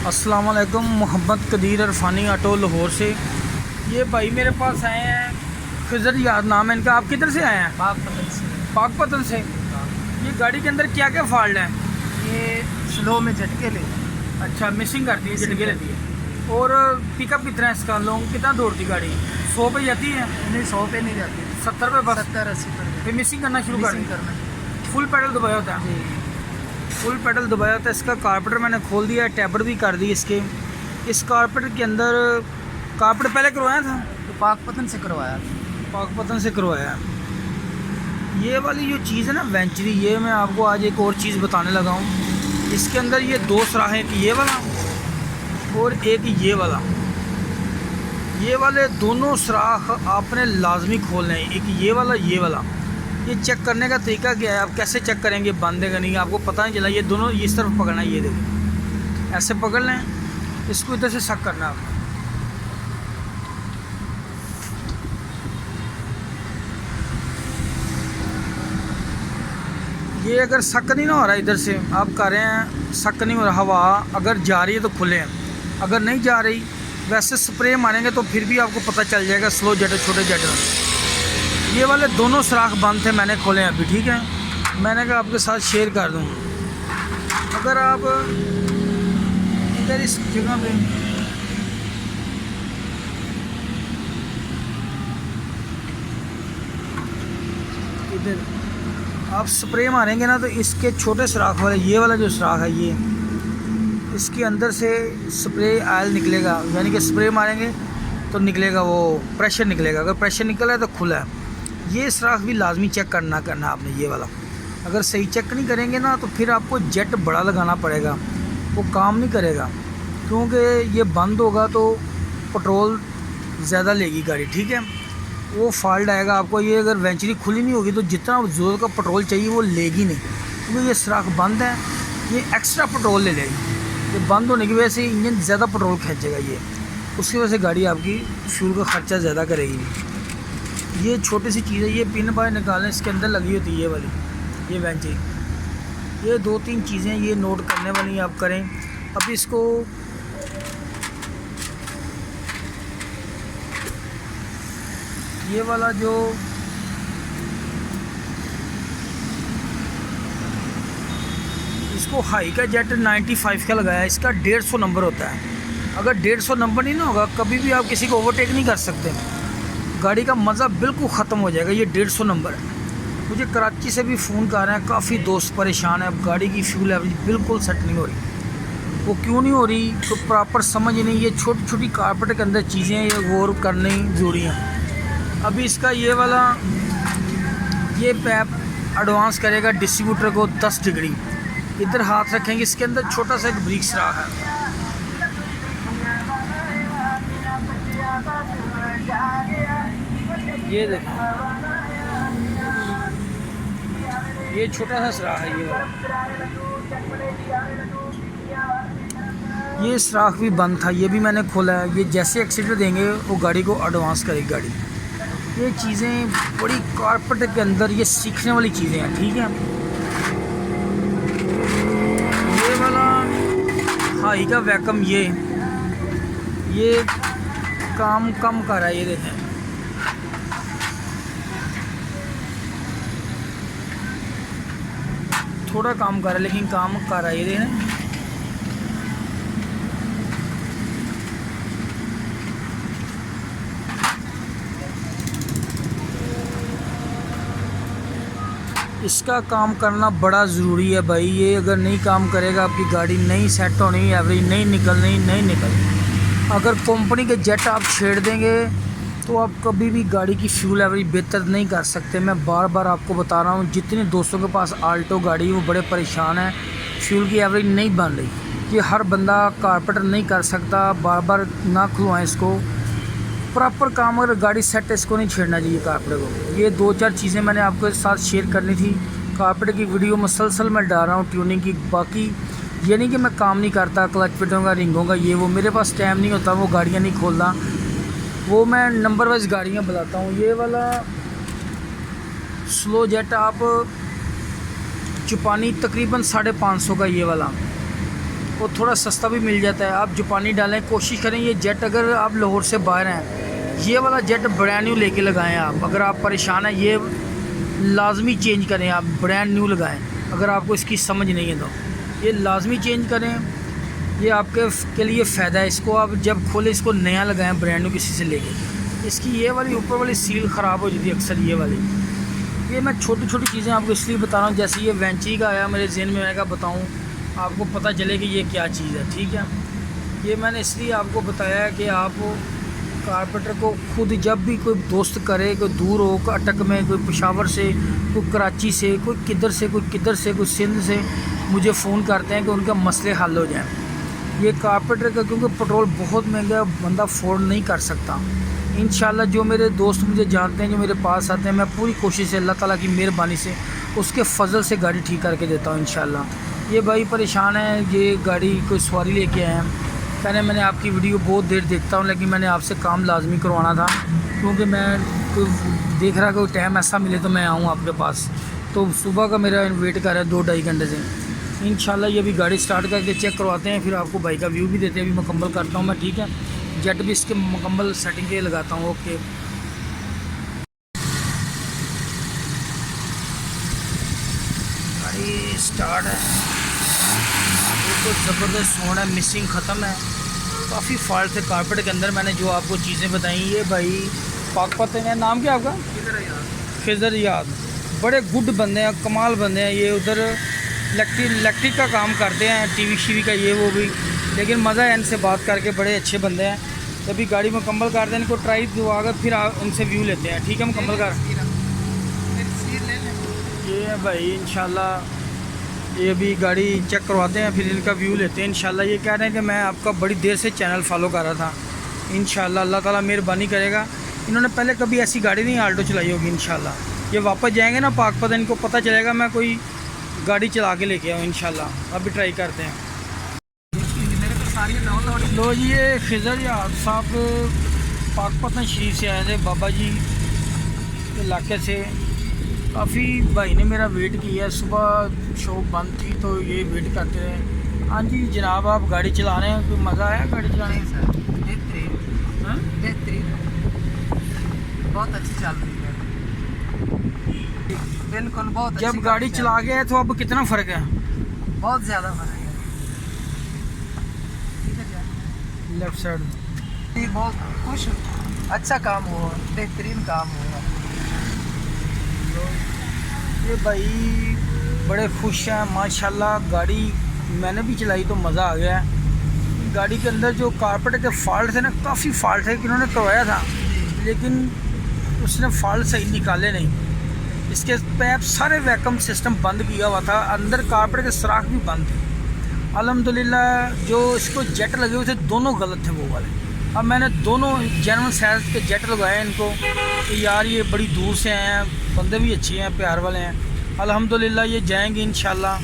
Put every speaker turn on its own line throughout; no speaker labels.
अस्सलाम वालेकुम। मोहम्मद कदीर अरफानी ऑटो लाहौर से। ये भाई मेरे पास आए हैं, खिजर याद नाम है इनका। आप किधर से आए हैं?
पाकपतन से।
पाकपतन से। ये गाड़ी के अंदर क्या क्या फॉल्ट है?
ये स्लो में झटके ले।
अच्छा, मिसिंग करती है, झटके लेती है।
है।
और पिकअप कितना है इसका? लॉन्ग कितना दौड़ती गाड़ी? 100 पे जाती है?
नहीं 100 पे नहीं जाती,
70 पे बस।
70-80 पर
फिर मिसिंग करना शुरू कर दी।
करना।
फुल पेडल दबाया होता है?
जी।
फुल पेडल दबाया होता है। इसका कारपेटर मैंने खोल दिया है, टैबर भी कर दी इसके। इस कारपेटर के अंदर कारपेट पहले करवाया था?
तो पाकपतन से करवाया।
पाकपतन से करवाया है। ये वाली जो चीज़ है ना वेंचरी, ये मैं आपको आज एक और चीज़ बताने लगा हूँ। इसके अंदर ये दो सुराख हैं, एक ये वाला और एक ये वाला। ये वाले दोनों सुराख आपने लाजमी खोलने हैं, एक ये वाला, ये वाला। ये चेक करने का तरीका क्या है? आप कैसे चेक करेंगे बंद है कि नहीं? आपको पता नहीं चला। ये दोनों इस तरफ पकड़ना है, ये देखिए ऐसे पकड़ लें, इसको इधर से शक करना है आपको। ये अगर शक नहीं ना हो रहा, इधर से आप कर रहे हैं, शक नहीं हो रहा, हवा अगर जा रही है तो खुले हैं, अगर नहीं जा रही वैसे स्प्रे मारेंगे तो फिर भी आपको पता चल जाएगा। स्लो जेट, छोटे जेट। ये वाले दोनों सुराख बंद थे, मैंने खोले हैं अभी। ठीक है, मैंने कहा आपके साथ शेयर कर दूँ। अगर आप इधर इस जगह पे इधर आप स्प्रे मारेंगे ना तो इसके छोटे सुराख वाले, ये वाला जो सुराख है, ये इसके अंदर से स्प्रे ऑयल निकलेगा। यानी कि स्प्रे मारेंगे तो निकलेगा, वो प्रेशर निकलेगा। अगर प्रेशर निकला है तो खुला है। ये सुराख भी लाजमी चेक करना आपने, ये वाला। अगर सही चेक नहीं करेंगे ना तो फिर आपको जेट बड़ा लगाना पड़ेगा, वो काम नहीं करेगा। क्योंकि ये बंद होगा तो पेट्रोल ज़्यादा लेगी गाड़ी। ठीक है, वो फॉल्ट आएगा आपको। ये अगर वेंचरी खुली नहीं होगी तो जितना ज़रूरत का पेट्रोल चाहिए वो लेगी नहीं, क्योंकि ये सुराख बंद है। ये एक्स्ट्रा पेट्रोल ले लेगी। ये बंद होने की वजह से इंजन ज़्यादा पेट्रोल खींचेगा, ये उसकी वजह से गाड़ी आपकी फ्यूल का ख़र्चा ज़्यादा करेगी। ये छोटी सी चीज़ है, ये पिन बार निकालें, इसके अंदर लगी होती है ये वाली, ये वेंचरी। ये 2-3 चीज़ें ये नोट करने वाली आप करें। अब इसको ये वाला जो इसको हाई का जेट 95 का लगाया है, इसका 150 नंबर होता है। अगर 150 नंबर नहीं ना होगा, कभी भी आप किसी को ओवरटेक नहीं कर सकते। गाड़ी का मज़ा बिल्कुल ख़त्म हो जाएगा। ये 150 नंबर है। मुझे कराची से भी फ़ोन कर रहे हैं, काफ़ी दोस्त परेशान है। अब गाड़ी की फ्यूल एवरेज बिल्कुल सेट नहीं हो रही। वो क्यों नहीं हो रही तो प्रॉपर समझ नहीं। ये छोटी छोटी कारपेट के अंदर चीज़ें ये गौर करनी ज़रूरी हैं। अभी इसका ये वाला, ये पैप एडवांस करेगा डिस्ट्रीब्यूटर को 10 डिग्री। इधर हाथ रखेंगे, इसके अंदर छोटा सा एक ब्रिक सुराख है। ये देखें, ये छोटा सा सुराख है, ये वाला। ये सुराख भी बंद था, ये भी मैंने खोला है। ये जैसे एक्सीटर देंगे वो गाड़ी को एडवांस करेगी गाड़ी। ये चीज़ें बड़ी कारपेट के अंदर ये सीखने वाली चीज़ें हैं। ठीक है, ये वाला हाई का वैक्यूम, ये काम कम कर रहा है। ये देखें, थोड़ा काम कर रहा है लेकिन काम कर रहा है। ये देखें, इसका काम करना बड़ा ज़रूरी है भाई। ये अगर नहीं काम करेगा आपकी गाड़ी नहीं सेट होनी, एवरेज नहीं निकलनी। अगर कंपनी के जेट आप छेड़ देंगे तो आप कभी भी गाड़ी की फ्यूल एवरेज बेहतर नहीं कर सकते। मैं बार बार आपको बता रहा हूँ, जितने दोस्तों के पास आल्टो गाड़ी वो बड़े परेशान हैं, फ्यूल की एवरेज नहीं बन रही। ये हर बंदा कारपेटर नहीं कर सकता। बार बार ना खुलवाएँ इसको, प्रॉपर काम। अगर गाड़ी सेट है इसको नहीं छेड़ना चाहिए कारपेट को। ये 2-4 चीज़ें मैंने आपके साथ शेयर करनी थी। कारपेट की वीडियो मुसलसल मैं डाल रहा हूँ ट्यूनिंग की। बाकी ये नहीं कि मैं काम नहीं करता, क्लच पिटों का, रिंगों का, ये वो मेरे पास टाइम नहीं होता, वो गाड़ियाँ नहीं खोलना। वो मैं नंबर वाइज गाड़ियाँ बताता हूँ। ये वाला स्लो जेट आप चुपानी तकरीबन 550 का, ये वाला वो थोड़ा सस्ता भी मिल जाता है। आप जापानी डालें, कोशिश करें ये जेट अगर आप लाहौर से बाहर हैं, ये वाला जेट ब्रांड न्यू लेके लगाएं आप। अगर आप परेशान हैं ये लाजमी चेंज करें आप, ब्रांड न्यू लगाएं। अगर आपको इसकी समझ नहीं है तो ये लाजमी चेंज करें, ये आपके के लिए फ़ायदा है। इसको आप जब खोलें इसको नया लगाएं ब्रांड न्यू किसी से लेके। इसकी ये वाली ऊपर वाली सील ख़राब हो जाती है अक्सर ये वाली। ये मैं छोटी छोटी चीज़ें आपको इसलिए बता रहा हूँ, जैसे ये वेंची का आया मेरे जहन में, मैं क्या बताऊँ आपको पता चले कि ये क्या चीज़ है, ठीक है। ये मैंने इसलिए आपको बताया है कि आप कारपेंटर को खुद जब भी कोई दोस्त करे, कोई दूर हो अटक में, कोई पेशावर से, कोई कराची से, कोई किधर से, कोई किधर से, कोई सिंध से मुझे फ़ोन करते हैं कि उनका मसले हल हो जाए। ये कारपेंटर का क्योंकि पेट्रोल बहुत महंगा है, बंदा अफोर्ड नहीं कर सकता। इंशाल्लाह जो मेरे दोस्त मुझे जानते हैं, जो मेरे पास आते हैं, मैं पूरी कोशिश से अल्लाह ताला की मेहरबानी से उसके फजल से गाड़ी ठीक करके देता हूँ इंशाल्लाह। ये भाई परेशान है, ये गाड़ी कोई सवारी लेके आए हैं, कहने मैंने आपकी वीडियो बहुत देर देखता हूँ लेकिन मैंने आपसे काम लाजमी करवाना था, क्योंकि मैं कोई देख रहा कोई टाइम ऐसा मिले तो मैं आऊँ आपके पास। तो सुबह का मेरा वेट कर रहा है 2-2.5 घंटे से। इंशाल्लाह ये भी गाड़ी स्टार्ट करके चेक करवाते हैं, फिर आपको बाइक का व्यू भी देते हैं। अभी मुकम्मल करता हूँ मैं, ठीक है। जेट भी इसके मुकम्मल सेटिंग के लगाता हूँ। ओके, गाड़ी स्टार्ट है, बिल्कुल ज़बरदस्त साउंड है, मिसिंग ख़त्म है। काफ़ी फॉल्ट थे कारपेट के अंदर। मैंने जो आपको चीज़ें बताई, ये भाई पाकपत है, नाम क्या आपका? खिजर याद। बड़े गुड बंदे हैं, कमाल बंदे हैं। ये उधर इलेक्ट्रिक का काम करते हैं, टीवी शीवी का, ये वो भी। लेकिन मज़ा है इनसे बात करके, बड़े अच्छे बंदे हैं। जब भी गाड़ी मुकम्मल कर दें, इनको ट्राई दुआ कर, फिर उनसे व्यू लेते हैं, ठीक है। मुकम्मल कर ये है भाई, इंशाल्लाह ये भी गाड़ी चेक करवाते हैं, फिर इनका व्यू लेते हैं इंशाल्लाह। ये कह रहे हैं कि मैं आपका बड़ी देर से चैनल फॉलो कर रहा था। इंशाल्लाह अल्लाह ताला मेहरबानी करेगा। इन्होंने पहले कभी ऐसी गाड़ी नहीं आल्टो चलाई होगी। इंशाल्लाह ये वापस जाएंगे ना पाकपत, इनको पता चलेगा मैं कोई गाड़ी चला के लेके आऊँ इंशाल्लाह। अभी ट्राई करते हैं। लो जी, ये खिजर याद साहब पाकपतन शरीफ से आए थे, बाबा जी इलाके से। काफ़ी भाई ने मेरा वेट किया, सुबह शॉप बंद थी तो ये वेट करते रहे। हाँ जी जनाब, आप गाड़ी चला रहे हैं, कोई मज़ा आया गाड़ी चलाने में?
बेहतरीन, बहुत अच्छी चल रही है, बिल्कुल बहुत।
जब गाड़ी चला गया है तो अब कितना फ़र्क है?
बहुत ज़्यादा फ़र्क है।
लेफ्ट साइड
बहुत खुश, अच्छा काम हुआ, बेहतरीन काम हुआ।
ये भाई बड़े खुश हैं माशाल्लाह। गाड़ी मैंने भी चलाई तो मज़ा आ गया है। गाड़ी के अंदर जो कारपेट के फॉल्ट थे ना, काफ़ी फॉल्ट है कि उन्होंने करवाया था लेकिन उसने फॉल्ट सही निकाले नहीं। इसके पैप सारे वैक्यूम सिस्टम बंद किया हुआ था, अंदर कारपेट के सुराख भी बंद थे। अल्हम्दुलिल्लाह जो इसको जेट लगे हुए थे दोनों गलत थे वो वाले। अब मैंने दोनों जेन्युइन साइज के जेट लगाए इनको कि यार ये बड़ी दूर से आए हैं, बंदे भी अच्छे हैं, प्यार वाले हैं। अल्हम्दुलिल्लाह ये जाएंगे इंशाल्लाह,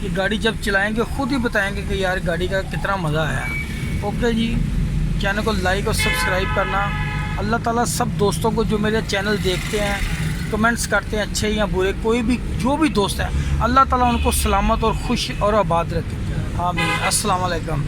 ये गाड़ी जब चलाएंगे ख़ुद ही बताएंगे कि यार गाड़ी का कितना मज़ा आया। ओके जी, चैनल को लाइक और सब्सक्राइब करना। अल्लाह ताला सब दोस्तों को जो मेरे चैनल देखते हैं, कमेंट्स करते हैं अच्छे या बुरे, कोई भी जो भी दोस्त है, अल्लाह ताला उनको सलामत और खुश और आबाद रखे। आमीन। अस्सलाम वालेकुम।